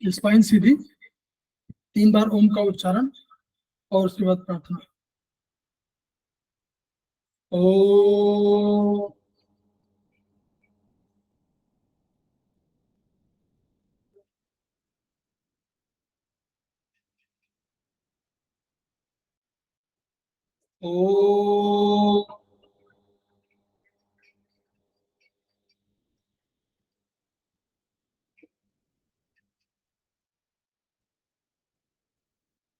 Spine सीधी, 3 बार ओम का उच्चारण और उसके बाद प्रार्थना। ओ ओ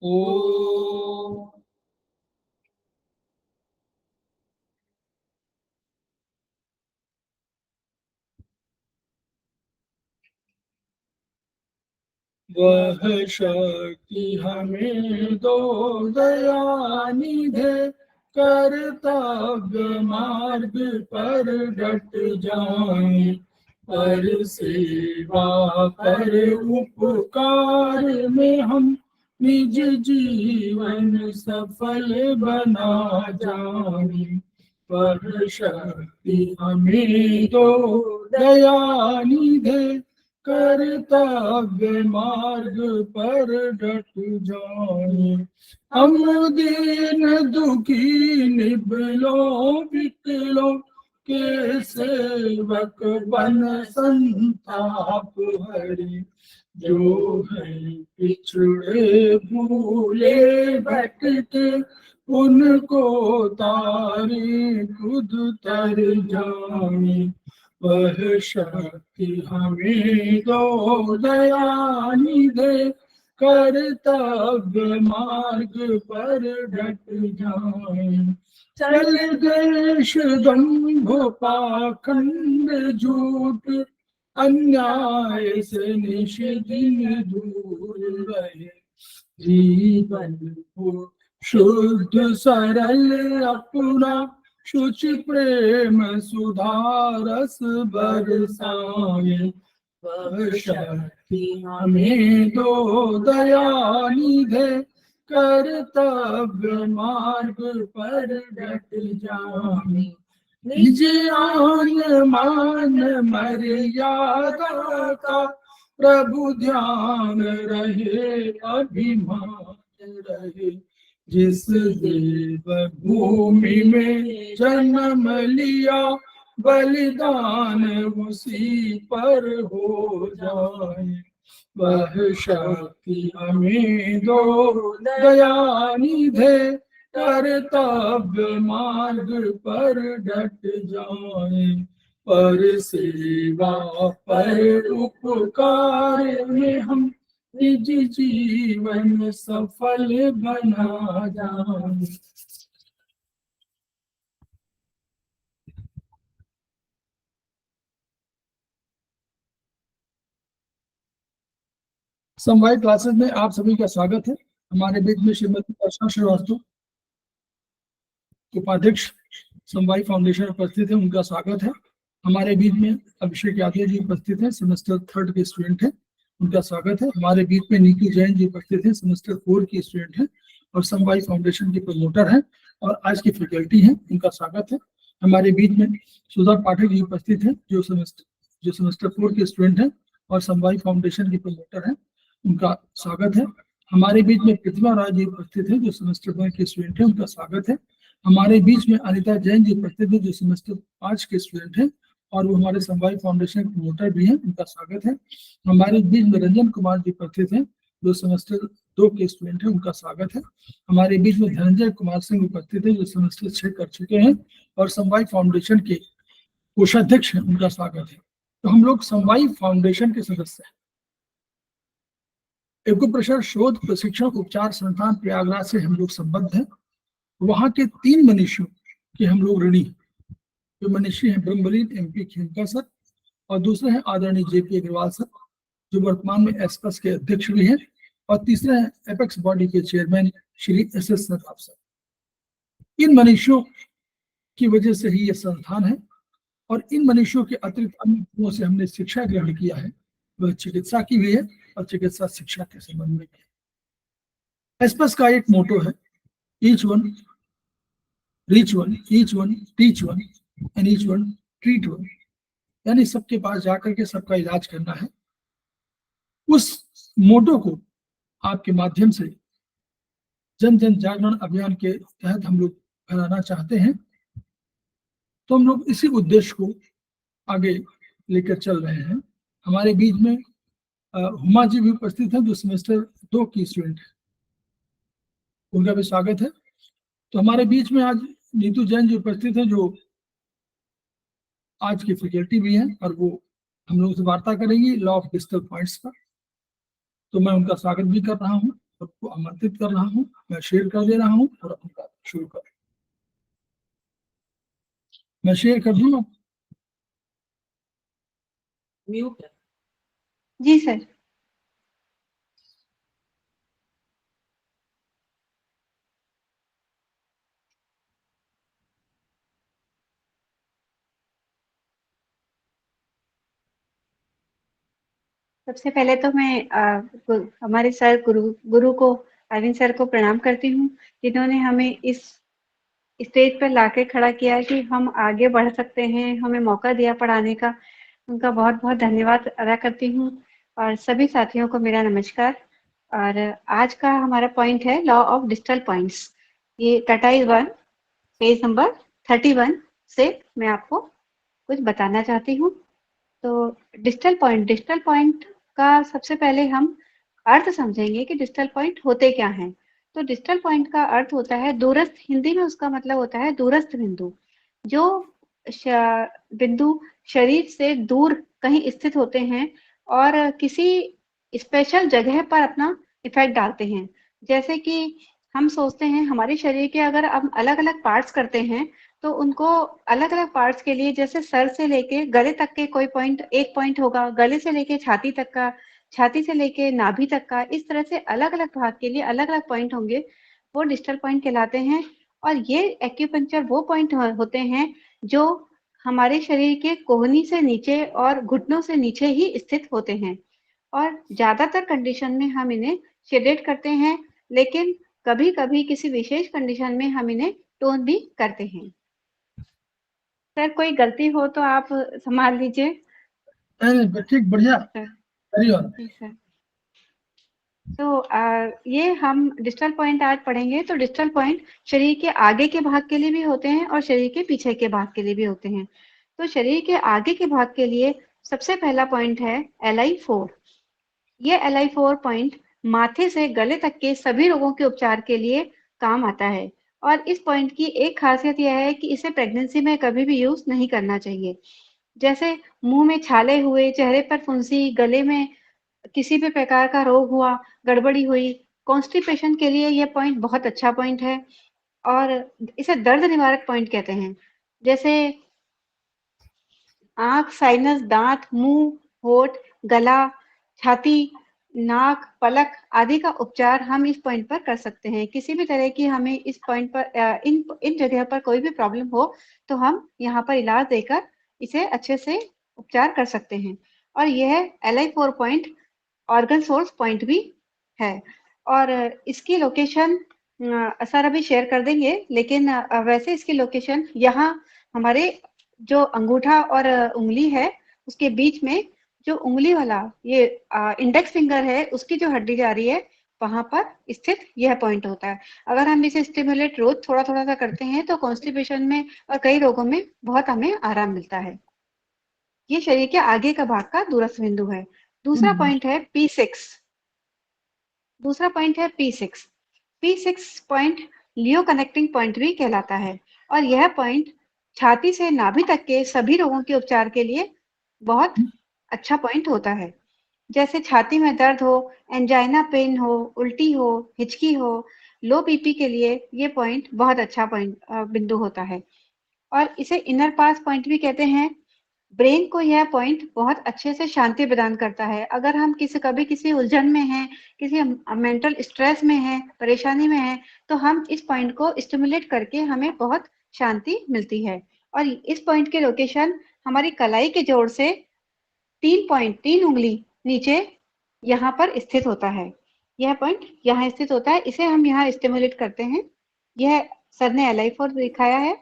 ओ वह शक्ति हमें दो दयानिधे, कर्तव्य मार्ग पर डट जाएं, पर सेवा पर उपकार में हम निज जीवन सफल बना जाएं। वह शक्ति हमें दो दयानिधे, कर्तव्य मार्ग पर डट जाए। हम दीन दुखी निबलों विकलों के सेवक बन संताप हरि, जो है पिछड़े भूले भटके उनको तारे खुद तर जाए। वह शक्ति हमें दो दयानिधे, कर्तव्य मार्ग पर डट जाए। चल देश दंभ पाखंड झूठ, अन्याय से निषिद्ध दूर रहे। जीवन को शुद्ध सरल अपना, शुचि प्रेम सुधारस बरसाए। वह शक्ति हमें दो दयानिधे, कर्तव्य मार्ग पर डट जाए। निज आन मान मर्यादा का प्रभु ध्यान रहे, अभिमान रहे। जिस देव भूमि में जन्म लिया, बलिदान उसी पर हो जाए। वह शक्ति हमें दो दयानिधे, कर्तव्य मार्ग पर डट जाए। पर सेवा पर उपकार में हम निज जीवन सफल बना जाए। समवाय क्लासेस में आप सभी का स्वागत है। हमारे बीच में श्रीमती वर्षा श्रीवास्तव, उपाध्यक्ष समवाय फाउंडेशन उपस्थित है, उनका स्वागत है। हमारे बीच में अभिषेक यादव जी उपस्थित हैं, सेमेस्टर 3 के स्टूडेंट हैं, उनका स्वागत है। हमारे बीच में निकी जैन जी उपस्थित हैं, सेमेस्टर 4 की स्टूडेंट हैं और समवाय फाउंडेशन के प्रमोटर हैं और आज की फैकल्टी हैं, उनका स्वागत है। हमारे बीच में सुधा पाठक जी उपस्थित हैं, जो सेमेस्टर 4 के स्टूडेंट हैं और समवाय फाउंडेशन के प्रमोटर हैं, उनका स्वागत है। हमारे बीच में प्रतिभा राय जी उपस्थित है, जो सेमेस्टर 1 के स्टूडेंट हैं, उनका स्वागत है। हमारे बीच में अनिता जैन जी उपस्थित है, जो सेमेस्टर 5 के स्टूडेंट हैं और वो हमारे समवाय फाउंडेशन के प्रमोटर भी हैं, उनका स्वागत है। हमारे बीच में रंजन कुमार जी उपस्थित हैं, जो सेमेस्टर 2 के स्टूडेंट हैं, उनका स्वागत है। हमारे बीच में धनंजय कुमार सिंह उपस्थित है, जो सेमेस्टर 6 कर चुके हैं और समवाय फाउंडेशन के कोषाध्यक्ष हैं, उनका स्वागत है। तो हम लोग समवाय फाउंडेशन के सदस्य हैं। एकुप्रेशर शोध प्रशिक्षण उपचार संस्थान प्रयागराज से हम लोग संबद्ध हैं। वहां के 3 मनीषियों के हम लोग ऋणी हैं। जो मनीषी हैं ब्रह्मलीन MP खेमका सर और दूसरे हैं आदरणीय JP अग्रवाल सर, जो वर्तमान में एस्पस के अध्यक्ष भी हैं, और तीसरे हैं एपेक्स बॉडी के चेयरमैन श्री SS नदाब सर। इन मनीषियों की वजह से ही ये संस्थान है और इन मनीषियों के अतिरिक्त अन्य गुणों से हमने शिक्षा ग्रहण किया है, वह चिकित्सा की भी है और चिकित्सा शिक्षा के संबंध में भी। एस्पस का एक मोटो है, each one reach one, each one teach one and each one treat one, यानी सबके पास जाकर के सबका इलाज करना है। उस मोटो को आपके माध्यम से जन जन जागरण अभियान के तहत हम लोग फैलाना चाहते हैं, तो हम लोग इसी उद्देश्य को आगे लेकर चल रहे हैं। हमारे बीच में हुमा जी भी उपस्थित है, जो सेमेस्टर 2 की स्टूडेंट है, उनका भी स्वागत है। तो हमारे बीच में आज नीतू जैन जी उपस्थित है, जो आज की फैकल्टी भी है, और वो हम लोगों से वार्ता करेंगी लॉ ऑफ डिजिटल पॉइंट्स पर। तो मैं उनका स्वागत भी कर रहा हूँ, सबको आमंत्रित कर रहा हूँ, मैं शेयर कर दे रहा हूँ और उनका शुरू कर। मैं शेयर कर दूँ? म्यूट। जी सर। सबसे पहले तो मैं हमारे सर गुरु को, अरविंद सर को प्रणाम करती हूँ, जिन्होंने हमें इस स्टेज पर लाके खड़ा किया कि हम आगे बढ़ सकते हैं, हमें मौका दिया पढ़ाने का। उनका बहुत बहुत धन्यवाद अदा करती हूँ। और सभी साथियों को मेरा नमस्कार। और आज का हमारा पॉइंट है लॉ ऑफ डिजिटल पॉइंट्स। ये टाटाइज 1 पेज नंबर 31 से मैं आपको कुछ बताना चाहती हूँ। तो डिजिटल पॉइंट का सबसे पहले हम अर्थ समझेंगे कि डिजिटल पॉइंट होते क्या हैं। तो डिजिटल पॉइंट का अर्थ होता है दूरस्थ, हिंदी में उसका मतलब होता है दूरस्थ बिंदु। जो बिंदु शरीर से दूर कहीं स्थित होते हैं और किसी स्पेशल जगह पर अपना इफेक्ट डालते हैं। जैसे कि हम सोचते हैं हमारे शरीर के अगर हम अलग अलग पार्ट्स करते हैं, तो उनको अलग अलग पार्ट्स के लिए, जैसे सर से लेके गले तक के कोई पॉइंट, एक पॉइंट होगा, गले से लेके छाती तक का, छाती से लेके नाभि तक का, इस तरह से अलग अलग भाग के लिए अलग अलग पॉइंट होंगे, वो डिजिटल पॉइंट कहलाते हैं। और ये एक्यूपंक्चर वो पॉइंट होते हैं जो हमारे शरीर के कोहनी से नीचे और घुटनों से नीचे ही स्थित होते हैं। और ज्यादातर कंडीशन में हम इन्हें शेडेड करते हैं, लेकिन कभी कभी किसी विशेष कंडीशन में हम इन्हें टोन भी करते हैं। सर कोई गलती हो तो आप संभाल लीजिए। ठीक, बढ़िया। जी सर। तो ये हम डिजिटल पॉइंट आज पढ़ेंगे। तो डिजिटल पॉइंट शरीर के आगे के भाग के लिए भी होते हैं और शरीर के पीछे के भाग के लिए भी होते हैं। तो शरीर के आगे के भाग के लिए सबसे पहला पॉइंट है LI4। ये LI4 पॉइंट माथे से गले तक के सभी रोगों के उपचार के लिए काम आता है। और इस पॉइंट की एक खासियत यह है कि इसे प्रेगनेंसी में कभी भी यूज नहीं करना चाहिए। जैसे मुंह में छाले हुए, चेहरे पर फुंसी, गले में किसी भी प्रकार का रोग हुआ, गड़बड़ी हुई, कॉन्स्टिपेशन के लिए यह पॉइंट बहुत अच्छा पॉइंट है। और इसे दर्द निवारक पॉइंट कहते हैं। जैसे आंख, साइनस, दांत, मुंह, होठ, गला, छाती, नाक, पलक आदि का उपचार हम इस पॉइंट पर कर सकते हैं। किसी भी तरह की हमें इस पॉइंट पर इन जगह पर कोई भी प्रॉब्लम हो, तो हम यहाँ पर इलाज देकर इसे अच्छे से उपचार कर सकते हैं। और यह LI4 point organ source point भी है। और इसकी लोकेशन सर अभी शेयर कर देंगे, लेकिन वैसे इसकी लोकेशन यहाँ हमारे जो अंगूठा और उंगली है उसके बीच में, जो उंगली वाला ये इंडेक्स फिंगर है, उसकी जो हड्डी जा रही है वहां पर स्थित यह पॉइंट होता है। अगर हम इसे स्टिमुलेट रोज थोड़ा थोड़ा सा करते हैं तो कॉन्स्टिपेशन में और कई रोगों में बहुत हमें आराम मिलता है। ये शरीर के आगे का भाग का दूरस्थ बिंदु है। दूसरा पॉइंट है P6। दूसरा पॉइंट है P6। P6 पॉइंट लियो कनेक्टिंग पॉइंट भी कहलाता है। और यह पॉइंट छाती से नाभि तक के सभी रोगों के उपचार के लिए बहुत अच्छा पॉइंट होता है। जैसे छाती में दर्द हो, एंजाइना पेन हो, उल्टी हो, हिचकी हो, लो बीपी के लिए ये पॉइंट बहुत अच्छा पॉइंट बिंदु होता है। और इसे इनर पास पॉइंट भी कहते हैं। ब्रेन को यह पॉइंट बहुत अच्छे से शांति प्रदान करता है। अगर हम किसी उलझन में हैं, किसी मेंटल स्ट्रेस में हैं, परेशानी में हैं, तो हम इस पॉइंट को स्टिमुलेट करके हमें बहुत शांति मिलती है। और इस पॉइंट की लोकेशन हमारी कलाई के जोड़ से 3 उंगली नीचे यहाँ पर स्थित होता है। यह पॉइंट यहाँ स्थित होता है, इसे हम यहाँ स्टिमुलेट करते हैं। यह सर ने LI4 दिखाया है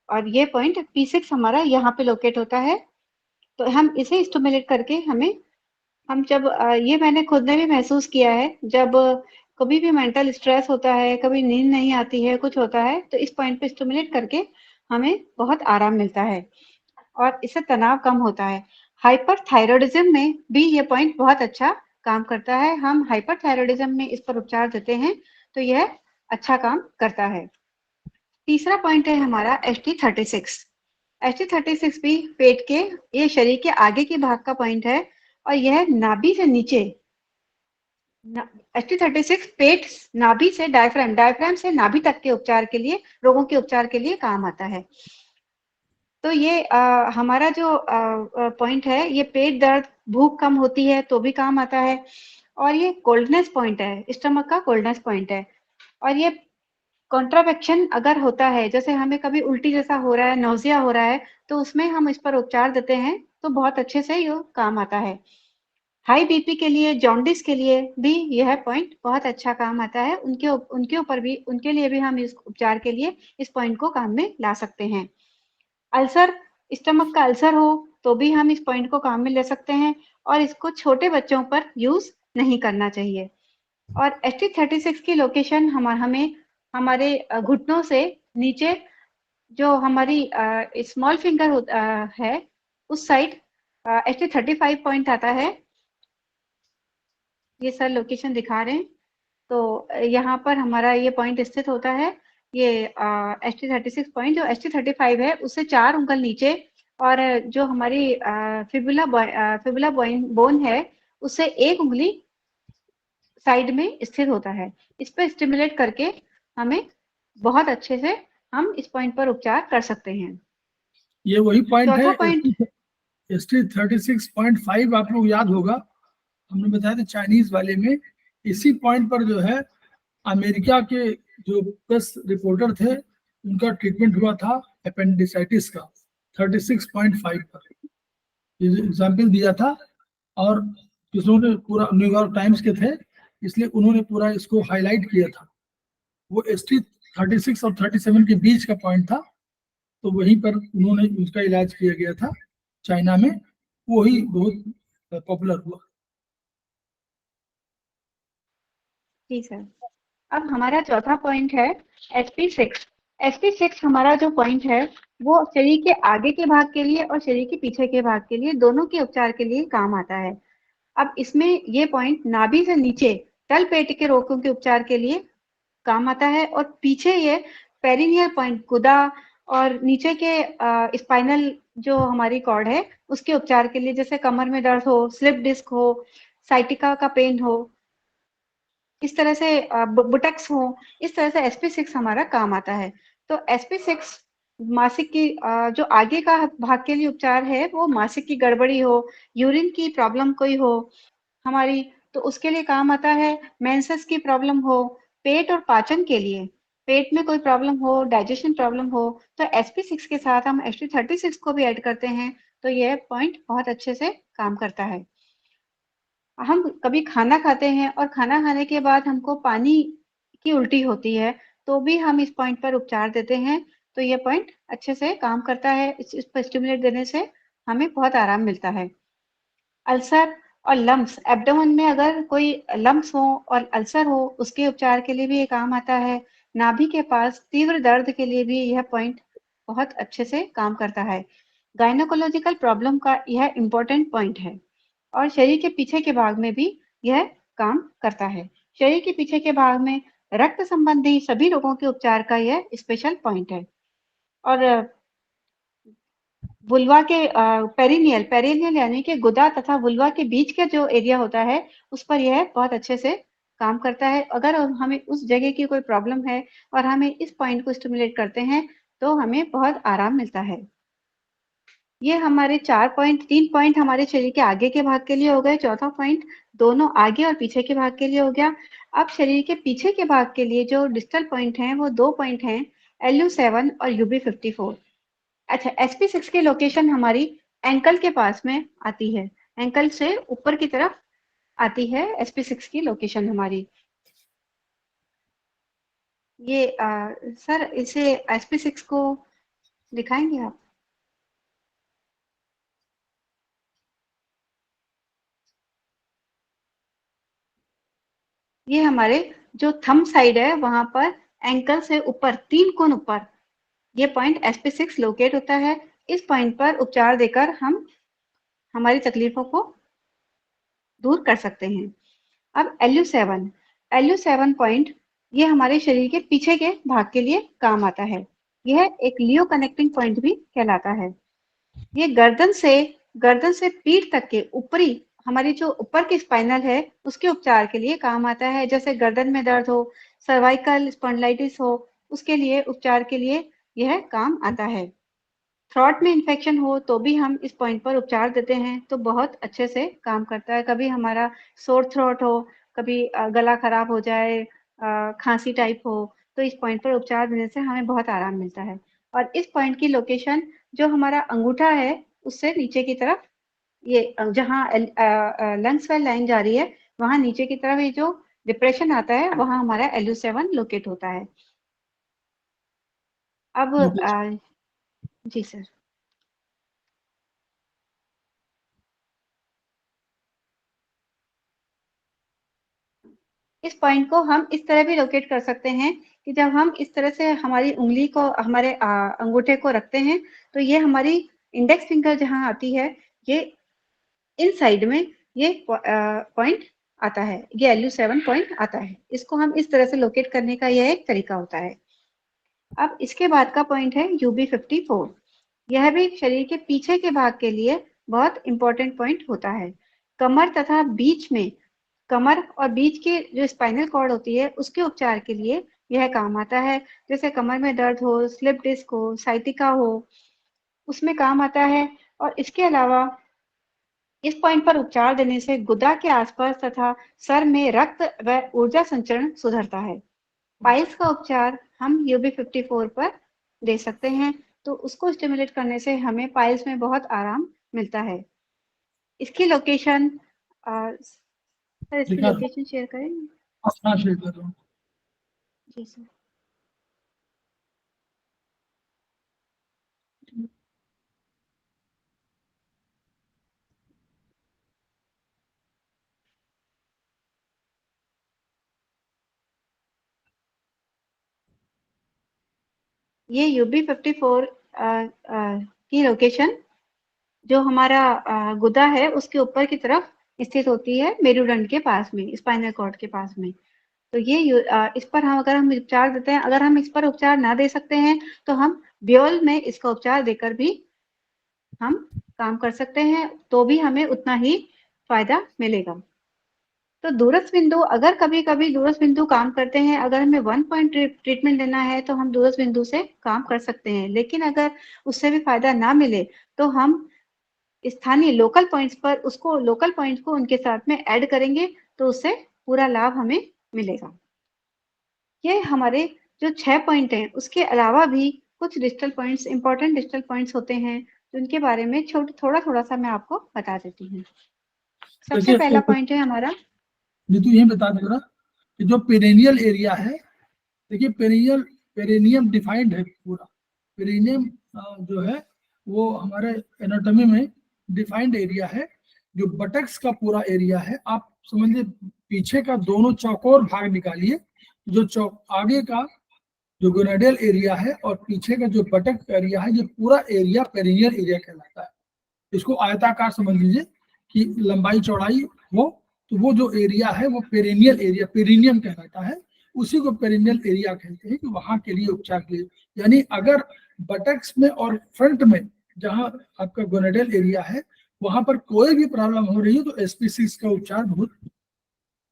और ये पॉइंट P6 हमारा यहाँ पे लोकेट होता है। तो हम इसे स्टिमुलेट करके हमें हम जब ये मैंने खुद ने भी महसूस किया है, जब कभी भी मेंटल स्ट्रेस होता है, कभी नींद नहीं आती है, कुछ होता है, तो इस पॉइंट पे स्टिमुलेट करके हमें बहुत आराम मिलता है और इससे तनाव कम होता है। हाइपरथायरॉयडिज्म में भी ये पॉइंट बहुत अच्छा काम करता है। हम हाइपरथायरॉयडिज्म में इस पर उपचार देते हैं, तो यह अच्छा काम करता है। तीसरा पॉइंट है हमारा ST36। ST36 भी पेट के, ये शरीर के आगे के भाग का पॉइंट है और यह नाभि से नीचे, ST36 पेट, नाभि से डायफ्राम, डायफ्राम से नाभि तक के उपचार के लिए, रोगों के उपचार के लिए काम आता है। तो ये हमारा जो पॉइंट है, ये पेट दर्द, भूख कम होती है तो भी काम आता है और ये कोल्डनेस पॉइंट है, स्टमक का कोल्डनेस पॉइंट है। और ये कॉन्ट्रावेक्शन अगर होता है, जैसे हमें कभी उल्टी जैसा हो रहा है, नौजिया हो रहा है, तो उसमें हम इस पर उपचार देते हैं तो बहुत अच्छे से ये काम आता है। हाई बीपी के लिए, जॉन्डिस के लिए भी यह पॉइंट बहुत अच्छा काम आता है। उनके ऊपर भी, उनके लिए भी हम इस उपचार के लिए इस पॉइंट को काम में ला सकते हैं। अल्सर, स्टमक का अल्सर हो तो भी हम इस पॉइंट को काम में ले सकते हैं और इसको छोटे बच्चों पर यूज नहीं करना चाहिए। और ST36 की लोकेशन हमें हमारे घुटनों से नीचे, जो हमारी स्मॉल फिंगर है, उस साइड ST35 पॉइंट आता है। ये सर लोकेशन दिखा रहे हैं। तो यहाँ पर हमारा ये पॉइंट स्थित होता है। ये ST36 पॉइंट, जो ST35 है उससे 4 उंगल नीचे, और जो हमारी फिबुला बोन है उससे 1 उंगली साइड में स्थित होता है। इस पर स्टिमुलेट करके हमें बहुत अच्छे से, हम इस पॉइंट पर उपचार कर सकते हैं। ये वही पॉइंट है। चौथा पॉइंट, ST36.5 आप लोग याद होगा, हमने बताया था चाइनीज वाले में। इसी पॉइंट पर जो है अमेरिका के जो प्रेस रिपोर्टर थे, उनका ट्रीटमेंट हुआ था अपेंडिसाइटिस का 36.5 पर, एग्जाम्पल दिया था। और जिन्होंने पूरा, न्यूयॉर्क टाइम्स के थे, इसलिए उन्होंने पूरा इसको हाईलाइट किया था। वो ST36 और 37 के बीच का पॉइंट था, तो वहीं पर उन्होंने उसका इलाज किया गया था चाइना में, वही बहुत पॉपुलर हुआ। जी सर। अब हमारा चौथा पॉइंट है SP6। SP6 हमारा जो पॉइंट है, वो शरीर के आगे के भाग के लिए और शरीर के पीछे के भाग के लिए, दोनों के उपचार के लिए काम आता है। अब इसमें ये पॉइंट नाभि से नीचे तल पेट के रोगों के उपचार के लिए काम आता है और पीछे ये पेरिनियल पॉइंट, गुदा और नीचे के स्पाइनल जो हमारी कॉर्ड है उसके उपचार के लिए, जैसे कमर में दर्द हो, स्लिप डिस्क हो, साइटिका का पेन हो, इस तरह से बुटेक्स हो, इस तरह से SP6 हमारा काम आता है। तो SP6 मासिक की जो आगे का भाग के लिए उपचार है, वो मासिक की गड़बड़ी हो, यूरिन की प्रॉब्लम कोई हो हमारी, तो उसके लिए काम आता है। मेंसेस की प्रॉब्लम हो, पेट और पाचन के लिए, पेट में कोई प्रॉब्लम हो, डाइजेशन प्रॉब्लम हो, तो SP6 के साथ हम ST36 को भी ऐड करते हैं, तो यह पॉइंट बहुत अच्छे से काम करता है। हम कभी खाना खाते हैं और खाना खाने के बाद हमको पानी की उल्टी होती है, तो भी हम इस पॉइंट पर उपचार देते हैं, तो ये पॉइंट अच्छे से काम करता है। इस पर स्टिमुलेट देने से हमें बहुत आराम मिलता है। अल्सर और लम्प्स, एब्डोमेन में अगर कोई लम्प्स हो और अल्सर हो, उसके उपचार के लिए भी ये काम आता है। नाभि के पास तीव्र दर्द के लिए भी यह पॉइंट बहुत अच्छे से काम करता है। गायनोकोलॉजिकल प्रॉब्लम का यह इम्पोर्टेंट पॉइंट है और शरीर के पीछे के भाग में भी यह काम करता है। शरीर के पीछे के भाग में रक्त संबंधी सभी रोगों के उपचार का यह स्पेशल पॉइंट है। और वुल्वा के पेरिनियल, पेरिनियल यानी कि गुदा तथा वुल्वा के बीच का जो एरिया होता है, उस पर यह बहुत अच्छे से काम करता है। अगर हमें उस जगह की कोई प्रॉब्लम है और हमें इस पॉइंट को स्टिमुलेट करते हैं, तो हमें बहुत आराम मिलता है। ये हमारे 4 पॉइंट, 3 पॉइंट हमारे शरीर के आगे के भाग के लिए हो गए, चौथा पॉइंट दोनों आगे और पीछे के भाग के लिए हो गया। अब शरीर के पीछे के भाग के लिए जो डिस्टल पॉइंट हैं, वो 2 पॉइंट हैं, LU7 और UB54। अच्छा, SP6 की लोकेशन हमारी एंकल के पास में आती है, एंकल से ऊपर की तरफ आती है SP6 की लोकेशन हमारी। ये सर, इसे SP6 को दिखाएंगे आप? ये हमारे जो थंब साइड है वहां पर एंकल से ऊपर 3 कोण ऊपर ये पॉइंट SP6 लोकेट होता है। इस पॉइंट पर उपचार देकर हम हमारी तकलीफों को दूर कर सकते हैं। अब LU7 पॉइंट ये हमारे शरीर के पीछे के भाग के लिए काम आता है। यह एक लियो कनेक्टिंग पॉइंट भी कहलाता है। ये गर्दन से पीठ तक के ऊपरी हमारी जो ऊपर की स्पाइनल है उसके उपचार के लिए काम आता है। जैसे गर्दन में दर्द हो, सर्वाइकल स्पॉन्डिलाइटिस हो, उसके लिए उपचार के लिए यह काम आता है। थ्रोट में इन्फेक्शन हो तो भी हम इस पॉइंट पर उपचार देते हैं तो बहुत अच्छे से काम करता है। कभी हमारा सोर थ्रोट हो, कभी गला खराब हो जाए, खांसी टाइप हो, तो इस पॉइंट पर उपचार देने से हमें बहुत आराम मिलता है। और इस पॉइंट की लोकेशन जो हमारा अंगूठा है उससे नीचे की तरफ ये जहाँ लंग्स वाली लाइन जा रही है वहां नीचे की तरफ ये जो डिप्रेशन आता है वहां हमारा LU7 लोकेट होता है। अब जी सर। इस पॉइंट को हम इस तरह भी लोकेट कर सकते हैं कि जब हम इस तरह से हमारी उंगली को हमारे अंगूठे को रखते हैं तो ये हमारी इंडेक्स फिंगर जहां आती है ये इन साइड में ये पॉइंट आता है, ये LU7 पॉइंट आता है। इसको हम इस तरह से लोकेट करने का यह एक तरीका होता है। अब इसके बाद का पॉइंट है UB54। यह भी शरीर के पीछे के भाग के लिए बहुत इंपॉर्टेंट पॉइंट होता है। कमर तथा बीच में कमर और बीच की जो स्पाइनल कॉर्ड होती है उसके उपचार के लिए यह काम आता है। जैसे कमर में दर्द हो, स्लिप डिस्क हो, साइटिका हो, उसमें काम आता है। और इसके अलावा इस पॉइंट पर उपचार देने से गुदा के आसपास तथा सर में रक्त व ऊर्जा संचरण सुधरता है। पाइल्स का उपचार हम UB54 पर दे सकते हैं तो उसको स्टिमुलेट करने से हमें पाइल्स में बहुत आराम मिलता है। इसकी लोकेशन सर इसकी दिखा दो। लोकेशन शेयर करेंगे? हाँ, शेयर कर रहा हूँ। जी सर। ये UB54 की लोकेशन जो हमारा गुदा है उसके ऊपर की तरफ स्थित होती है, मेरुदंड के पास में, स्पाइनल कॉर्ड के पास में। तो ये इस पर हम अगर हम उपचार देते हैं, अगर हम इस पर उपचार ना दे सकते हैं तो हम ब्योल में इसका उपचार देकर भी हम काम कर सकते हैं तो भी हमें उतना ही फायदा मिलेगा। तो दूरस्थ बिंदु अगर कभी कभी दूरस्थ बिंदु काम करते हैं, अगर हमें 1 पॉइंट ट्रीटमेंट देना है तो हम दूरस्थ बिंदु से काम कर सकते हैं। लेकिन अगर उससे भी फायदा ना मिले तो हम स्थानीय लोकल पॉइंट्स को उनके साथ में ऐड करेंगे तो उससे पूरा लाभ हमें मिलेगा। ये हमारे जो 6 पॉइंट हैं उसके अलावा भी कुछ digital points, important digital points होते हैं जिनके बारे में थोड़ा सा मैं आपको बता देती हूँ। सबसे देखिए, पहला पॉइंट है हमारा, नीतू यही बता दे रहा कि जो पेरेनियल एरिया है, देखिए पेरेनियम डिफाइंड है पूरा। पेरेनियम जो है वो हमारे एनाटॉमी में डिफाइंड एरिया है। जो बटक्स का पूरा एरिया है, आप समझिए पीछे का दोनों चौकोर भाग निकालिए, जो चौक आगे का जो गोनाडियल एरिया है और पीछे का जो बटक का एरिया है, ये पूरा एरिया पेरिनियल एरिया कहलाता है। इसको आयताकार समझ लीजिए कि लंबाई चौड़ाई हो, तो वो जो एरिया है वो पेरिनियल एरिया, पेरिनियम कहलाता है। उसी को पेरिनियल एरिया कहते हैं कि वहां के लिए उपचार के लिए, यानी अगर बटक्स में और फ्रंट में जहां आपका गोनाडियल एरिया है वहां पर कोई भी प्रॉब्लम हो रही है तो SP6 का उपचार बहुत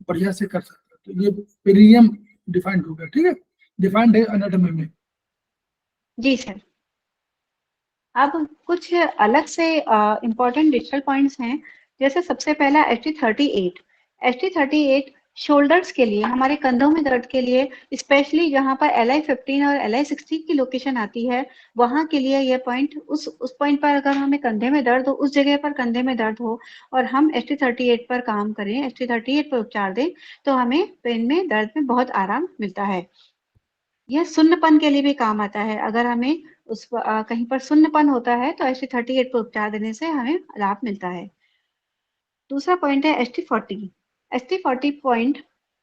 बढ़िया से कर सकते हैं। तो ये पेरिनियम डिफाइंड हो गया, ठीक है, डिफाइंड है एनाटॉमी में। जी सर। अब कुछ अलग से इम्पोर्टेंट डिजिटल पॉइंट्स हैं। जैसे सबसे पहला ST38 शोल्डर्स के लिए, हमारे कंधों में दर्द के लिए, स्पेशली जहां पर LI15 और LI16 की लोकेशन आती है वहां के लिए यह पॉइंट, उस पॉइंट पर अगर हमें कंधे में दर्द हो, उस जगह पर कंधे में दर्द हो और हम ST38 पर काम करें, ST38 पर उपचार दें तो हमें पेन में, दर्द में बहुत आराम मिलता है। यह सुन्नपन के लिए भी काम आता है। अगर हमें कहीं पर सुन्नपन होता है तो ST38 पर उपचार देने से हमें लाभ मिलता है। दूसरा पॉइंट है ST40 पॉइंट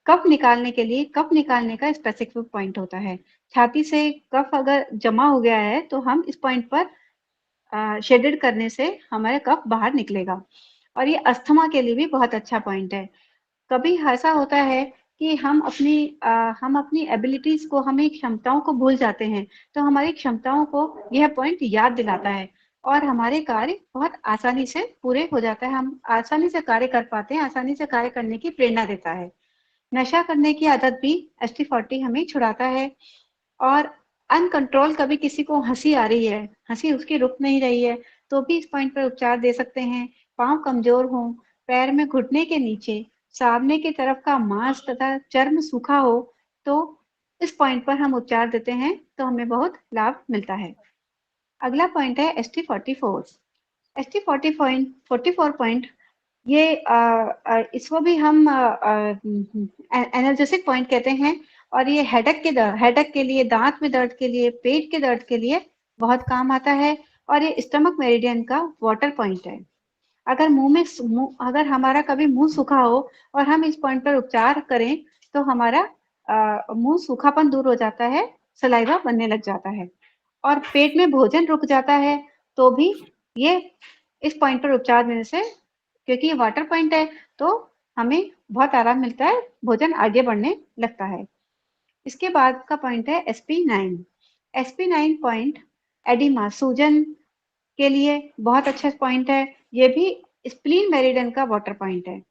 कफ निकालने का स्पेसिफिक पॉइंट होता है। छाती से कफ अगर जमा हो गया है तो हम इस पॉइंट पर शेडेड करने से हमारे कफ बाहर निकलेगा। और ये अस्थमा के लिए भी बहुत अच्छा पॉइंट है। कभी ऐसा होता है कि हम अपनी एबिलिटीज को, हमें क्षमताओं को भूल जाते हैं, तो हमारी क्षमताओं को यह पॉइंट याद दिलाता है और हमारे कार्य बहुत आसानी से पूरे हो जाता है। हम आसानी से कार्य कर पाते हैं, आसानी से कार्य करने की प्रेरणा देता है। नशा करने की आदत भी ST40 हमें छुड़ाता है। और अनकंट्रोल कभी किसी को हंसी आ रही है, हंसी उसकी रुक नहीं रही है, तो भी इस पॉइंट पर उपचार दे सकते हैं। पांव कमजोर हो, पैर में घुटने के नीचे सामने की तरफ का मांस तथा चर्म सूखा हो, तो इस पॉइंट पर हम उपचार देते हैं तो हमें बहुत लाभ मिलता है। अगला पॉइंट है ST44। ST44 पॉइंट, ये इसको भी हम एनाल्जेसिक पॉइंट कहते हैं। और ये हेडेक के लिए, दांत में दर्द के लिए, पेट के दर्द के लिए बहुत काम आता है। और ये स्टमक मेरिडियन का वाटर पॉइंट है। अगर हमारा कभी मुंह सूखा हो और हम इस पॉइंट पर उपचार करें तो हमारा मुंह सूखापन दूर हो जाता है, सलाइवा बनने लग जाता है। और पेट में भोजन रुक जाता है तो भी ये इस पॉइंट पर उपचार देने से, क्योंकि ये वाटर पॉइंट है, तो हमें बहुत आराम मिलता है, भोजन आगे बढ़ने लगता है। इसके बाद का पॉइंट है SP9। SP9 पॉइंट एडिमा, सूजन के लिए बहुत अच्छा पॉइंट है। ये भी स्प्लीन मेरिडियन का वाटर पॉइंट है।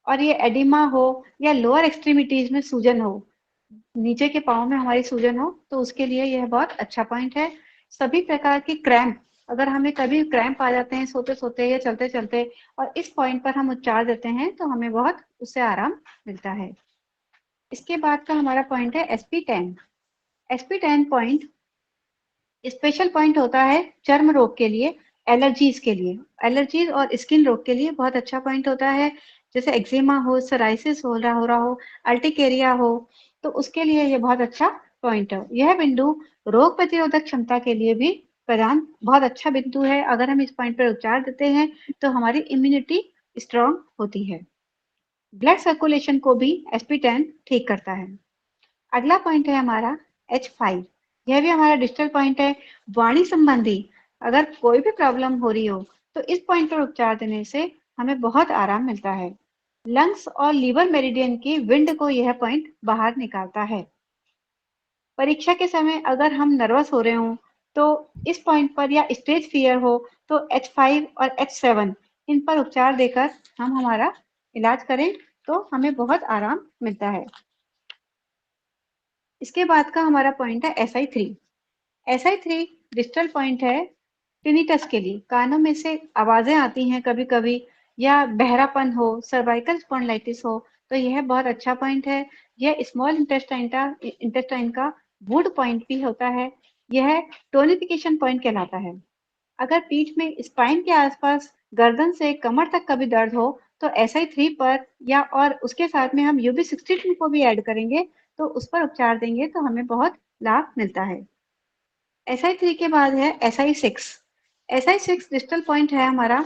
और ये एडिमा हो या लोअर एक्सट्रीमिटीज में सूजन हो, नीचे के पाँव में हमारी सूजन हो, तो उसके लिए यह बहुत अच्छा पॉइंट है। सभी प्रकार की क्रैम्प, अगर हमें कभी क्रैम्प आ जाते हैं सोते सोते या चलते चलते, और इस पॉइंट पर हम उपचार देते हैं तो हमें बहुत उससे आराम मिलता है। इसके बाद का हमारा पॉइंट है SP10। SP10 point special point होता है चर्म रोग के लिए, एलर्जीज के लिए। एलर्जीज और स्किन रोग के लिए बहुत अच्छा पॉइंट होता है। जैसे एक्जिमा हो, सोराइसिस हो रहा हो, अर्टिकेरिया हो, तो उसके लिए ये बहुत अच्छा पॉइंट है। यह बिंदु रोग प्रतिरोधक क्षमता के लिए भी प्रदान बहुत अच्छा बिंदु है। अगर हम इस पॉइंट पर उपचार देते हैं तो हमारी इम्यूनिटी स्ट्रांग होती है। ब्लड सर्कुलेशन को भी SP10 ठीक करता है। अगला पॉइंट है हमारा H5। यह भी हमारा डिजिटल पॉइंट है। वाणी संबंधी अगर कोई भी प्रॉब्लम हो रही हो तो इस पॉइंट पर उपचार देने से हमें बहुत आराम मिलता है। लंग्स और लीवर मेरिडियन की विंड को यह पॉइंट बाहर निकालता है। परीक्षा के समय अगर हम नर्वस हो रहे हो तो इस पॉइंट पर, या स्टेज फियर हो, तो H5 और H7 इन पर उपचार देकर हम हमारा इलाज करें तो हमें बहुत आराम मिलता है। इसके बाद का हमारा पॉइंट है SI3। SI3 डिजिटल पॉइंट है टिनिटस के लिए। कानों में से आवाजें आती हैं कभी कभी, या बहरापन हो, सर्वाइकल स्पॉन्डिलाइटिस हो, तो यह बहुत अच्छा पॉइंट है। यह स्मॉल इंटेस्टाइन का वुड पॉइंट भी होता है। यह टोनिफिकेशन पॉइंट कहलाता है। अगर पीठ में स्पाइन के आसपास गर्दन से कमर तक कभी दर्द हो तो SI3 पर, या और उसके साथ में हम UB62 को भी ऐड करेंगे तो उस पर उपचार देंगे तो हमें बहुत लाभ मिलता है। SI3 के बाद है SI6। SI6 डिजिटल पॉइंट है हमारा।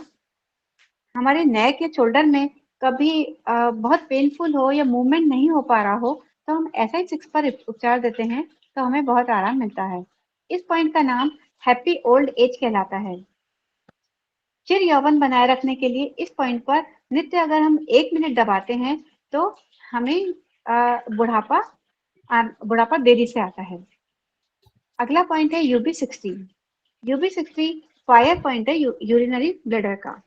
हमारे नेक या शोल्डर में कभी बहुत पेनफुल हो या मूवमेंट नहीं हो पा रहा हो तो हम SI6 पर उपचार देते हैं तो हमें बहुत आराम मिलता है। इस पॉइंट का नाम हैप्पी ओल्ड एज कहलाता है। चिर यौवन बनाए रखने के लिए इस पॉइंट पर नित्य अगर हम 1 मिनट दबाते हैं तो हमें बुढ़ापा देरी से आता है। अगला पॉइंट है UB60। UB60 फायर पॉइंट है यूरिनरी ब्लैडर का।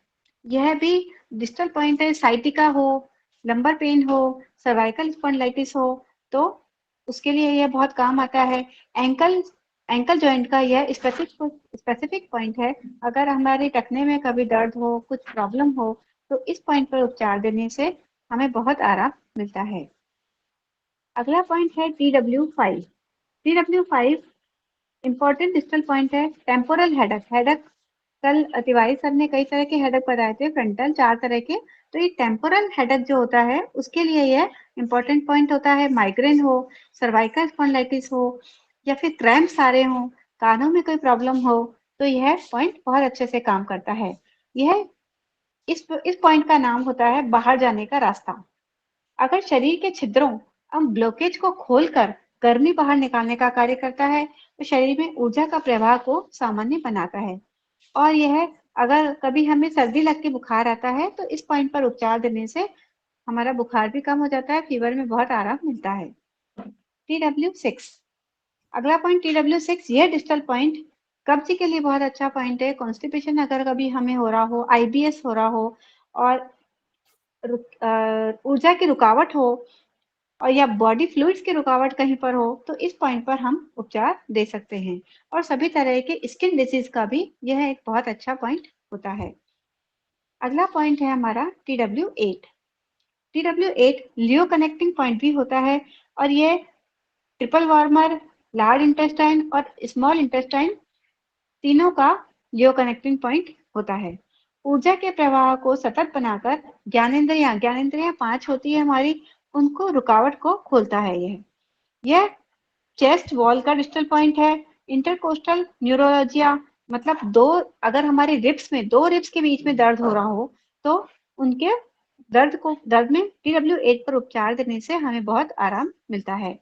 यह भी डिजिटल पॉइंट है। साइटिका हो, लंबर पेन हो, सर्वाइकल स्पॉन्डिलाइटिस हो, तो उसके लिए यह बहुत काम आता है। एंकल जॉइंट का यह स्पेसिफिक पॉइंट है। अगर हमारे टखने में कभी दर्द हो, कुछ प्रॉब्लम हो, तो इस पॉइंट पर उपचार देने से हमें बहुत आराम मिलता है। अगला पॉइंट है TW5। TW5 important digital point है। टेम्पोरल हेडक कल तिवारी सर ने कई तरह के हेडक बताए थे, फ्रंटल 4 तरह के, तो ये टेम्पोरल हेडक जो होता है उसके लिए यह इंपॉर्टेंट पॉइंट होता है। माइग्रेन हो, सर्वाइकल स्पॉन्डिलाइटिस हो, या फिर क्रैम्प्स आ रहे हो, कानों में कोई प्रॉब्लम हो, तो यह पॉइंट बहुत अच्छे से काम करता है। यह इस पॉइंट का नाम होता है बाहर जाने का रास्ता। अगर शरीर के छिद्रों हम ब्लॉकेज को खोलकर गर्मी बाहर निकालने का कार्य करता है, तो शरीर में ऊर्जा का प्रवाह को सामान्य बनाता है। और यह अगर कभी हमें सर्दी लग के बुखार आता है तो इस पॉइंट पर उपचार देने से हमारा बुखार भी कम हो जाता है, फीवर में बहुत आराम मिलता है। TW6, अगला पॉइंट TW6, यह डिस्टल पॉइंट कब्ज के लिए बहुत अच्छा पॉइंट है। कॉन्स्टिपेशन अगर कभी हमें हो रहा हो, IBS हो रहा हो और ऊर्जा की रुकावट हो और या बॉडी फ्लूइड्स की रुकावट कहीं पर हो, तो इस पॉइंट पर हम उपचार दे सकते हैं। और सभी तरह के स्किन डिजीज का भी यह एक बहुत अच्छा पॉइंट होता है। अगला पॉइंट है हमारा TW8। TW8 लियो कनेक्टिंग पॉइंट भी होता है और ये ट्रिपल वार्मर, लार्ज इंटेस्टाइन और स्मॉल इंटेस्टाइन तीनों का लियो कनेक्टिंग पॉइंट होता है। ऊर्जा के प्रवाह को सतत बनाकर ज्ञानेंद्रियां 5 होती है हमारी, उनको रुकावट को खोलता है। यह चेस्ट वॉल का डिस्टल पॉइंट है। इंटरकोस्टल न्यूरोलॉजिया मतलब अगर हमारे रिब्स में 2 रिब्स के बीच में दर्द हो रहा हो, तो उनके दर्द में TW8 पर उपचार देने से हमें बहुत आराम मिलता है।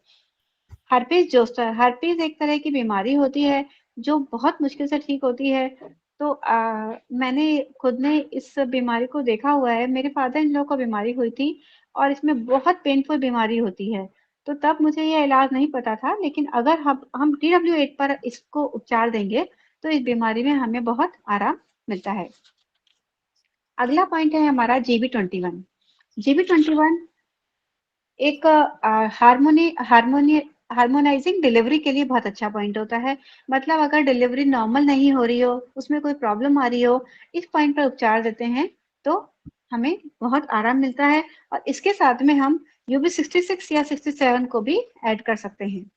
हर्पीज जोस्टर, हर्पीज एक तरह की बीमारी होती है जो बहुत मुश्किल से ठीक होती है। तो मैंने खुद ने इस बीमारी को देखा हुआ है। मेरे फादर इन लॉ को बीमारी हुई थी और इसमें बहुत पेनफुल बीमारी होती है। तो तब मुझे ये इलाज नहीं पता था, लेकिन अगर हम TW8 पर इसको उपचार देंगे तो इस बीमारी में हमें बहुत आराम मिलता है। अगला पॉइंट है हमारा GB21। GB21 एक हार्मोनाइजिंग डिलीवरी के लिए बहुत अच्छा पॉइंट होता है। मतलब अगर डिलीवरी नॉर्मल नहीं हो रही हो, उसमें कोई प्रॉब्लम आ रही हो, इस पॉइंट पर उपचार देते हैं तो हमें बहुत आराम मिलता है। और इसके साथ में हम UB66 या 67 को भी ऐड कर सकते हैं।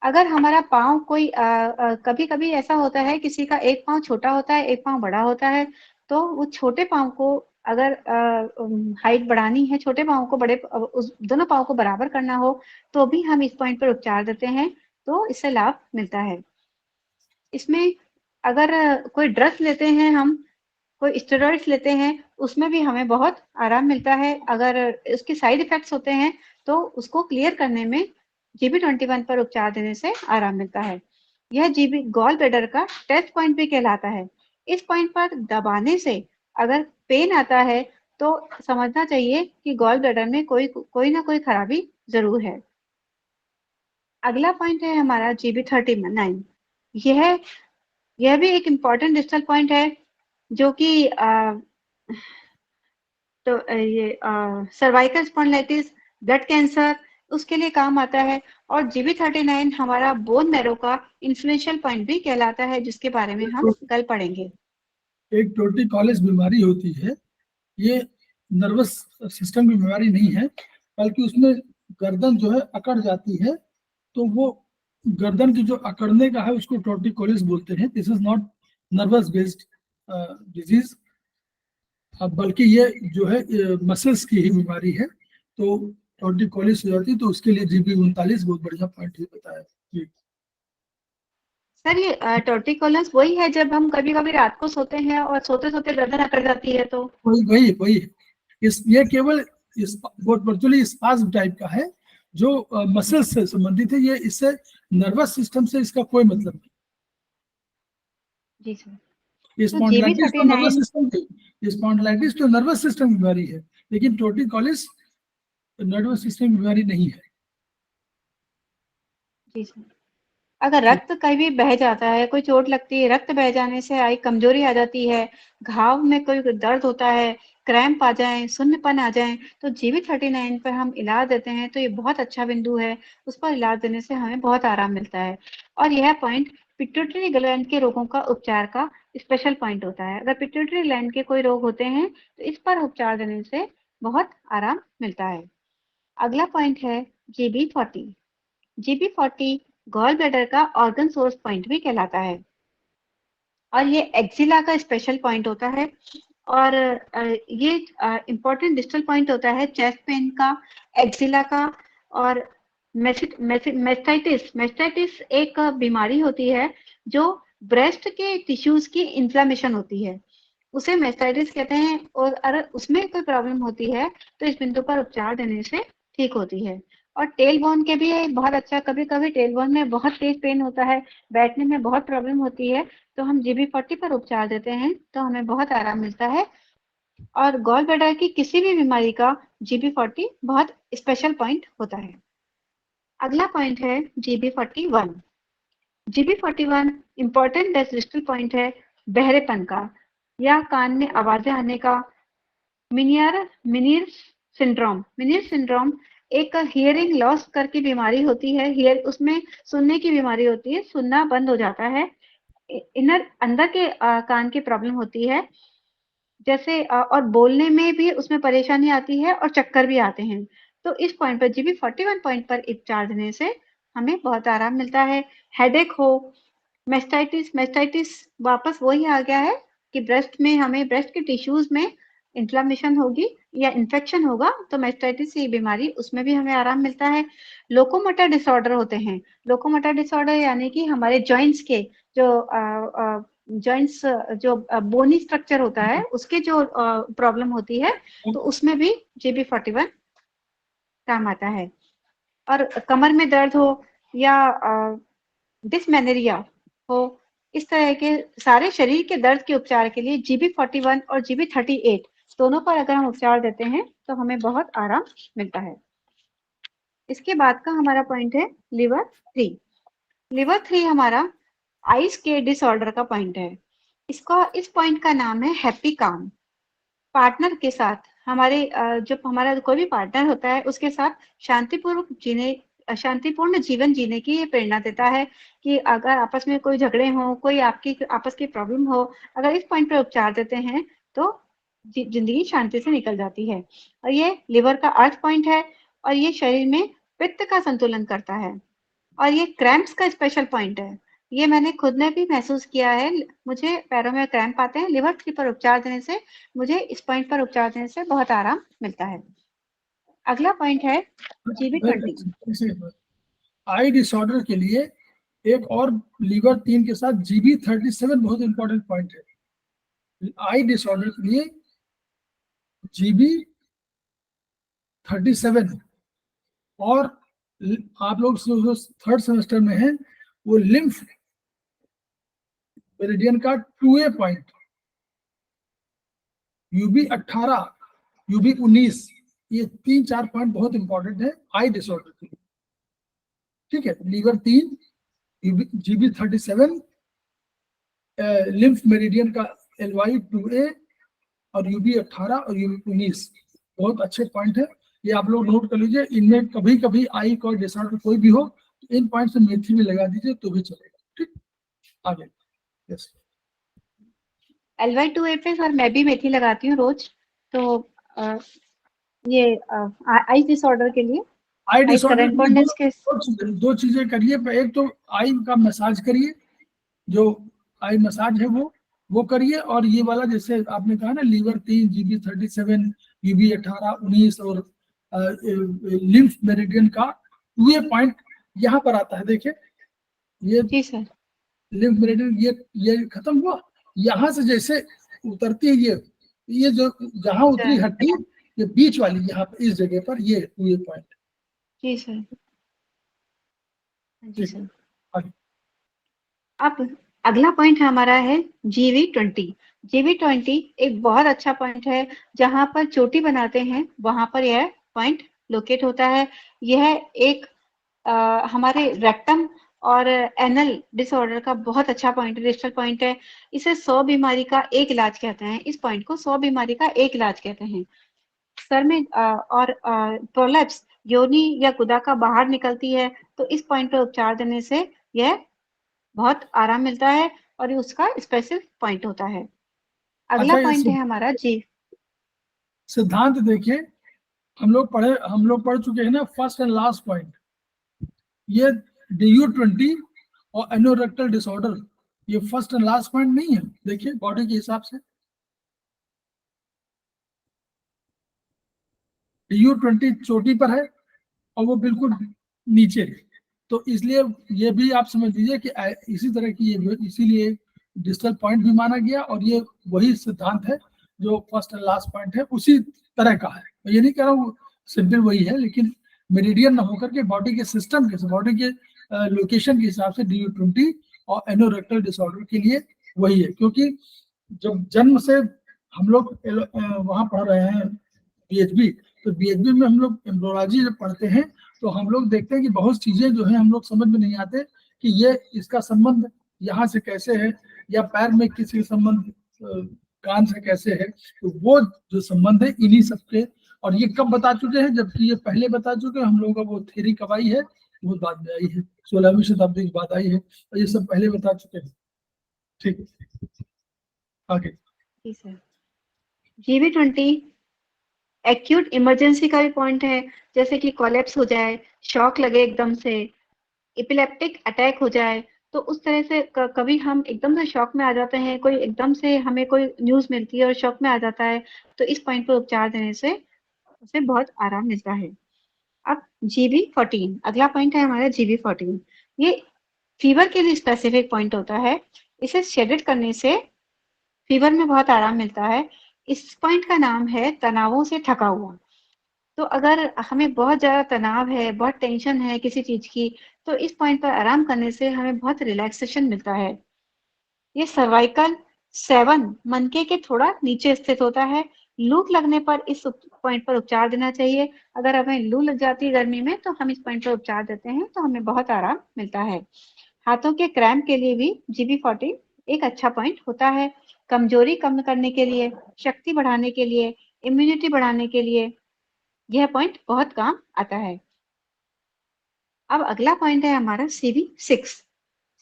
अगर हमारा पाँव कोई कभी कभी ऐसा होता है, किसी का एक पाँव छोटा होता है, एक पाँव बड़ा होता है, तो वो छोटे पाँव को अगर हाइट बढ़ानी है, छोटे पाँव को उस दोनों पाँव को बराबर करना हो, तो भी हम इस पॉइंट पर उपचार देते हैं, तो इससे लाभ मिलता है। इसमें अगर कोई ड्रग्स लेते हैं, हम कोई स्टेरॉइड्स लेते हैं, उसमें भी हमें बहुत आराम मिलता है। अगर उसके साइड इफेक्ट्स होते हैं तो उसको क्लियर करने में GB21 पर उपचार देने से आराम मिलता है। यह GB गॉल ब्लैडर का टेस्ट पॉइंट भी कहलाता है। इस पॉइंट पर दबाने से अगर पेन आता है तो समझना चाहिए कि गॉल ब्लैडर में कोई ना कोई खराबी जरूर है। अगला पॉइंट है हमारा GB39। यह यह भी एक इम्पॉर्टेंट डिजिटल पॉइंट है जो कि ये सर्वाइकल स्पॉन्डिलाइटिस, ब्लड कैंसर, उसके लिए काम आता है। और GB39 हमारा बोन मैरो का इन्फ्लुएंशियल पॉइंट भी कहलाता है, जिसके बारे में हम कल पढ़ेंगे। एक टॉर्टिकोलिस बीमारी होती है। ये नर्वस सिस्टम की बीमारी नहीं है, बल्कि उसमें गर्दन जो है अकड़ जाती है, तो वो गर्दन की जो अकड़ने का है उसको टॉर्टिकोलिस बोलते हैं। This is not nervous based disease, बल्कि ये जो है मसल्स की ही बीमारी है। तो टॉर्टिकोलिस हो जाती है, तो उसके लिए GB39 बहुत बढ़िया पॉइंट ही बताया जी। सर, ये टॉर्टिकोलिस वही है जब हम कभी कभी रात को सोते हैं और सोते सोते गर्दन अकड़ जाती है, तो वही वही वही ये केवल बहुत वर्चुअली स्पाज्म टाइप का है जो मसल्स से संबंधित है। ये इससे नर्वस सिस्टम से इसका कोई मतलब नहीं। जी सर। ये तो स्पॉन्डिलाइटिस तो नर्वस GB39, सिस्टम की ये स्पॉन्डिलाइटिस तो नर्वस सिस्टम की बीमारी है, लेकिन टॉर्टिकोलिस नर्वस सिस्टम की बीमारी नहीं है। जी सर, अगर जी रक्त कहीं भी बह जाता है, कोई चोट लगती है, रक्त बह जाने से आई कमजोरी आ जाती है, घाव में कोई दर्द होता है, क्रैम्प आ जाए, शून्यपन आ जाए, तो GB39 पर हम इलाज देते हैं। तो ये बहुत अच्छा बिंदु है, उस पर इलाज देने से हमें बहुत आराम मिलता है। और यह पॉइंट पिट्यूटरी ग्लैंड के रोगों का उपचार का स्पेशल पॉइंट होता है। अगर पिट्यूटरी ग्लैंड के कोई रोग होते हैं तो इस पर उपचार देने से बहुत आराम मिलता है। अगला पॉइंट है GB40। GB40 गॉल ब्लैडर का ऑर्गन सोर्स पॉइंट भी कहलाता है और ये एक्जिला का स्पेशल पॉइंट होता है। और ये इंपॉर्टेंट डिस्टल पॉइंट होता है चेस्ट पेन का, एक्जिला का। और मेस्टाइटिस एक बीमारी होती है जो ब्रेस्ट के टिश्यूज की इन्फ्लेमेशन होती है। उसे मेस्टाइटिस कहते हैं। और अगर उसमें कोई प्रॉब्लम होती है तो इस बिंदु पर उपचार देने से ठीक होती है। और टेल बोन के भी बहुत अच्छा, कभी कभी टेल बोन में बहुत तेज पेन होता है, बैठने में बहुत प्रॉब्लम होती है, तो हम GB40 पर उपचार देते हैं तो हमें बहुत आराम मिलता है। और गॉल ब्लैडर की किसी भी बीमारी का GB40 बहुत स्पेशल पॉइंट होता है। अगला पॉइंट है GB41। GB41 important digital point है बहरेपन का या कान में आवाजें आने का। मिनियर सिंड्रोम एक हियरिंग लॉस करके बीमारी होती है। उसमें सुनने की बीमारी होती है, सुनना बंद हो जाता है। इनर अंदर के कान की प्रॉब्लम होती है, जैसे और बोलने में भी उसमें परेशानी आती है और चक्कर भी आते हैं। तो इस पॉइंट पर GB41 पॉइंट पर उपचार देने से हमें बहुत आराम मिलता है। हेडेक हो, मेस्टाइटिस वापस वही आ गया है कि ब्रेस्ट के टिश्यूज में इन्फ्लामेशन होगी या इन्फेक्शन होगा, तो मेस्टाइटिस की बीमारी, उसमें भी हमें आराम मिलता है। लोकोमोटर डिसऑर्डर होते हैं। लोकोमोटर डिसऑर्डर यानी कि हमारे जॉइंट्स के जो जॉइंट्स, जो बोनी स्ट्रक्चर होता है, उसके जो प्रॉब्लम होती है, तो उसमें भी GB41 काम आता है। और कमर में दर्द हो या डिसमेनोरिया हो, इस तरह के सारे शरीर के दर्द के उपचार के लिए GB41 और GB38 दोनों पर अगर हम उपचार देते हैं तो हमें बहुत आराम मिलता है। इसके बाद का हमारा पॉइंट है लिवर 3। लिवर 3 हमारा आइस के डिसऑर्डर का पॉइंट है। इस पॉइंट का नाम है हैप्पी काम। पार्टनर के साथ जब हमारा कोई भी पार्टनर होता है उसके साथ शांतिपूर्ण जीवन जीने की ये प्रेरणा देता है कि अगर आपस में कोई झगड़े हो, कोई आपकी आपस की प्रॉब्लम हो, अगर इस पॉइंट पर उपचार देते हैं तो जिंदगी शांति से निकल जाती है। और ये लिवर का अर्थ पॉइंट है और ये शरीर में पित्त का संतुलन करता है। और ये क्रैम्प्स का स्पेशल पॉइंट है। ये मैंने खुद ने भी महसूस किया है, मुझे पैरों में क्रैम्प आते हैं। लिवर 3 पर उपचार देने से, मुझे इस पॉइंट पर उपचार देने से बहुत आराम मिलता है। अगला पॉइंट है GB20। आई डिसऑर्डर के लिए एक और लिवर 3 के साथ GB37 बहुत इंपॉर्टेंट पॉइंट है। आई डिसऑर्डर के लिए GB37 और आप लोग थर्ड सेमेस्टर में हैं वो लिम्फ मेरिडियन का 2A पॉइंट, UB18, UB19, ये 3-4 पॉइंट बहुत इंपॉर्टेंट है आई डिसऑर्डर के लिए। ठीक है, लिवर 3, GB37, लिम्फ मेरिडियन का LY2A और UB18 और UB19 बहुत अच्छे पॉइंट है। ये आप लोग नोट कर लीजिए। इनमें कभी कभी आई का डिसऑर्डर कोई भी हो तो इन पॉइंट से मेथी में लगा दीजिए तो भी चलेगा। ठीक, आगे। यस, LY2A पे सर मैं भी मेथी लगाती हूँ रोज। तो ये आइस डिसऑर्डर के लिए, आई आइस डिसऑर्डर करंट के लिए के दो चीजें करिए। एक तो आई का मसाज करिए, जो आई मसाज है वो करिए। और ये वाला जैसे आपने कहा ना लिवर 3, GB37, UB18, 19 और लिम्फ मेरिडियन का 2A पॉइंट यहाँ पर आता है। देखिए ये जी सर, लिम्फ मेरिडियन ये खत्म हुआ, यहाँ से जैसे उतरती है ये जो जहाँ उतरी हड्डी, ये बीच वाली यहाँ पर इस जगह पर ये 2A पॉइंट। जी सर, जी सर। आगे। अब अगला पॉइंट हमारा है GB20। GB20 एक बहुत अच्छा पॉइंट है। जहां पर चोटी बनाते हैं वहां पर यह पॉइंट लोकेट होता है। यह एक हमारे रेक्टम और एनल डिसऑर्डर का बहुत अच्छा पॉइंट, डिजिटल पॉइंट है। इसे 100 बीमारी का एक इलाज कहते हैं। इस पॉइंट को 100 बीमारी का एक इलाज कहते हैं। सर में और प्रोलैप्स, योनि या गुदा का बाहर निकलती है, तो इस पॉइंट पर उपचार देने से यह बहुत आराम मिलता है और ये उसका स्पेशल पॉइंट होता है। अगला अच्छा, पॉइंट है हमारा जी। सिद्धांत देखिए, हम लोग पढ़ चुके हैं ना फर्स्ट एंड लास्ट पॉइंट। ये DU20 और एनोरेक्टल डिसऑर्डर, ये फर्स्ट एंड लास्ट पॉइंट नहीं है। देखिए बॉडी के हिसाब से DU20 चोटी पर है और वो बिल्कुल नीचे है। तो इसलिए ये भी आप समझ लीजिए कि इसी तरह की ये, इसीलिए डिजिटल पॉइंट भी माना गया, और ये वही सिद्धांत है जो फर्स्ट एंड लास्ट पॉइंट है उसी तरह का है। मैं ये नहीं कह रहा हूँ सिंपल वही है, लेकिन मेरिडियन ना होकर के बॉडी के सिस्टम के, बॉडी के लोकेशन के हिसाब से DU20 और एनोरेक्टल डिसऑर्डर के लिए वही है। क्योंकि जब जन्म से हम लोग वहां पढ़ रहे हैं BHB, तो BHB में हम लोग एम्ब्रियोलॉजी जब पढ़ते हैं तो हम लोग देखते हैं कि बहुत चीजें जो है हम लोग समझ में नहीं आते कि ये इसका संबंध यहाँ से कैसे है, या पैर में किसी संबंध कान से कैसे है। तो वो जो संबंध है इन्हीं सबके, और ये कब बता चुके हैं, जबकि ये पहले बता चुके हैं। हम लोगों का वो थ्योरी कब आई है, वो बाद में आई है, 16वीं शताब्दी के बाद आई है, और ये सब पहले बता चुके हैं। ठीक है, आगे। जी सर। GB20 एक्यूट इमरजेंसी का भी पॉइंट है, जैसे कि कोलैप्स हो जाए, शॉक लगे एकदम से, एपिलेप्टिक अटैक हो जाए, तो उस तरह से कभी हम एकदम से शॉक में आ जाते हैं, कोई एकदम से हमें कोई न्यूज मिलती है और शॉक में आ जाता है, तो इस पॉइंट पर उपचार देने से उसे बहुत आराम मिलता है। अब GB14 अगला पॉइंट है हमारा GB14। ये फीवर के लिए स्पेसिफिक पॉइंट होता है। इसे शेडेड करने से फीवर में बहुत आराम मिलता है। इस पॉइंट का नाम है तनावों से थका हुआ। तो अगर हमें बहुत ज्यादा तनाव है, बहुत टेंशन है किसी चीज की, तो इस पॉइंट पर आराम करने से हमें बहुत रिलैक्सेशन मिलता है। ये सर्वाइकल 7 मनके के थोड़ा नीचे स्थित होता है। लू लगने पर इस पॉइंट पर उपचार देना चाहिए। अगर हमें लू लग जाती है गर्मी में, तो हम इस पॉइंट पर उपचार देते हैं तो हमें बहुत आराम मिलता है। हाथों के क्रैम्प के लिए भी GB14 एक अच्छा पॉइंट होता है। कमजोरी कम करने के लिए, शक्ति बढ़ाने के लिए, इम्यूनिटी बढ़ाने के लिए यह पॉइंट बहुत काम आता है। अब अगला पॉइंट है हमारा CV6।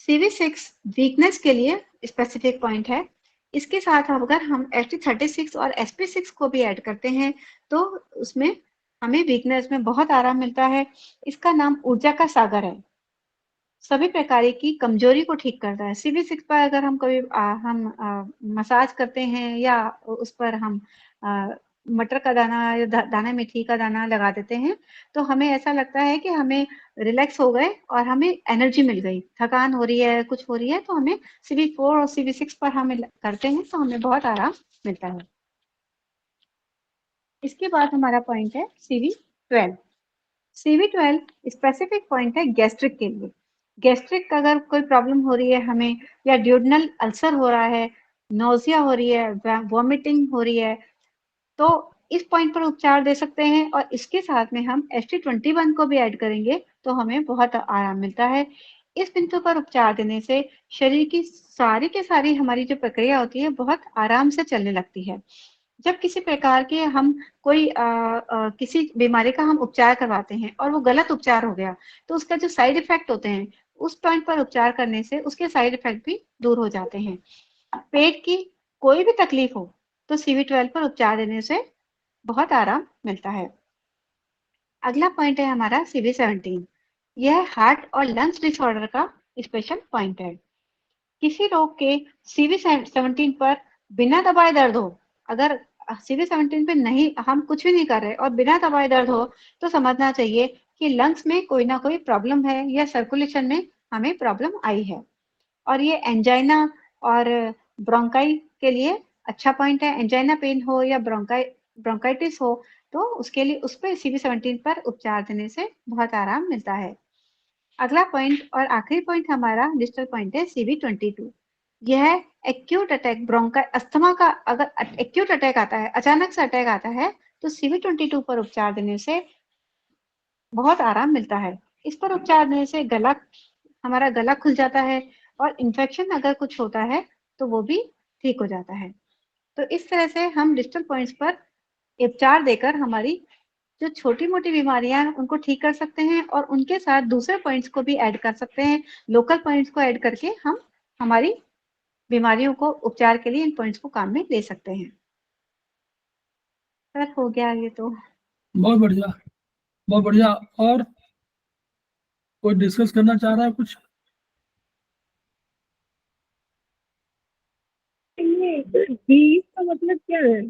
CV6 वीकनेस के लिए स्पेसिफिक पॉइंट है। इसके साथ अगर हम ST36 और SP6 को भी ऐड करते हैं तो उसमें हमें वीकनेस में बहुत आराम मिलता है। इसका नाम ऊर्जा का सागर है। सभी प्रकार की कमजोरी को ठीक करता है। CV6 पर अगर हम कभी मसाज करते हैं या उस पर हम मटर का दाना या दाना मेथी का दाना लगा देते हैं, तो हमें ऐसा लगता है कि हमें रिलैक्स हो गए और हमें एनर्जी मिल गई। थकान हो रही है, कुछ हो रही है, तो हमें CV4 और CV6 पर हमें करते हैं तो हमें बहुत आराम मिलता है। इसके बाद हमारा पॉइंट है CV12। CV12 स्पेसिफिक पॉइंट है गैस्ट्रिक के लिए। गैस्ट्रिक अगर कोई प्रॉब्लम हो रही है हमें, या ड्यूडनल अल्सर हो रहा है, नोजिया हो रही है, वॉमिटिंग हो रही है, तो इस पॉइंट पर उपचार दे सकते हैं। और इसके साथ में हम ST21 को भी ऐड करेंगे तो हमें बहुत आराम मिलता है। इस बिंदु पर उपचार देने से शरीर की सारी हमारी जो प्रक्रिया होती है बहुत आराम से चलने लगती है। जब किसी प्रकार के हम कोई किसी बीमारी का हम उपचार करवाते हैं और वो गलत उपचार हो गया, तो उसका जो साइड इफेक्ट होते हैं, उस पॉइंट पर उपचार करने से उसके साइड इफेक्ट भी दूर हो जाते हैं। पेट की कोई भी तकलीफ हो तो CV12 पर उपचार देने से बहुत आराम मिलता है। अगला पॉइंट है हमारा CV17। यह हार्ट और लंग्स डिसऑर्डर का स्पेशल पॉइंट है। किसी रोग के CV17 पर बिना दबाए दर्द हो, अगर CV17 पे नहीं, हम कुछ भी नहीं कर रहे और बिना दबाए दर्द हो, तो समझना चाहिए कि लंग्स में कोई ना कोई प्रॉब्लम है या सर्कुलेशन में हमें प्रॉब्लम आई है। और ये एंजाइना और ब्रोंकाई के लिए अच्छा पॉइंट है। एंजाइना पेन हो या ब्रोंकाइटिस हो, तो उसके लिए उस पर CV17 पर उपचार देने से बहुत आराम मिलता है। अगला पॉइंट और आखिरी पॉइंट हमारा डिजिटल पॉइंट है CV22। यह एक्यूट अटैक, ब्रोंका अस्थमा का अगर एक्यूट अटैक आता है, अचानक से अटैक आता है, तो CV22 पर उपचार देने से बहुत आराम मिलता है। इस पर उपचार देने से हमारा गला खुल जाता है, और इन्फेक्शन अगर कुछ होता है तो वो भी ठीक हो जाता है। तो इस तरह से हम डिजिटल पॉइंट्स पर उपचार देकर हमारी जो छोटी मोटी बीमारियां हैं उनको ठीक कर सकते हैं, और उनके साथ दूसरे पॉइंट्स को भी ऐड कर सकते हैं। लोकल पॉइंट्स को ऐड करके हम हमारी बीमारियों को उपचार के लिए इन पॉइंट्स को काम में ले सकते हैं। सर हो गया ये तो। बहुत बढ़िया, बहुत बढ़िया। और कोई डिस्कस करना चाह रहा है कुछ? ये बी का मतलब क्या है?